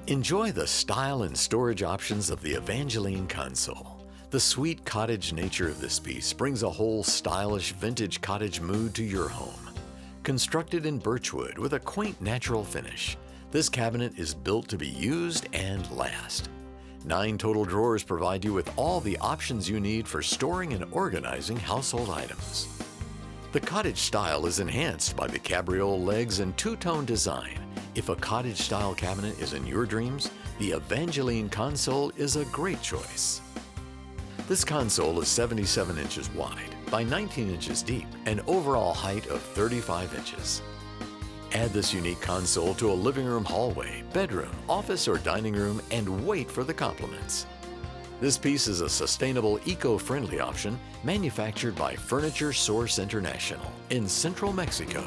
Enjoy the style and storage options of the Evangeline Console. The sweet cottage nature of this piece brings a whole stylish vintage cottage mood to your home. Constructed in birchwood with a quaint natural finish, this cabinet is built to be used and last. 9 total drawers provide you with all the options you need for storing and organizing household items. The cottage style is enhanced by the cabriole legs and two-tone design. If a cottage-style cabinet is in your dreams, the Evangeline Console is a great choice. This console is 77 inches wide by 19 inches deep, an overall height of 35 inches. Add this unique console to a living room hallway, bedroom, office, or dining room and wait for the compliments. This piece is a sustainable, eco-friendly option manufactured by Furniture Source International in Central Mexico.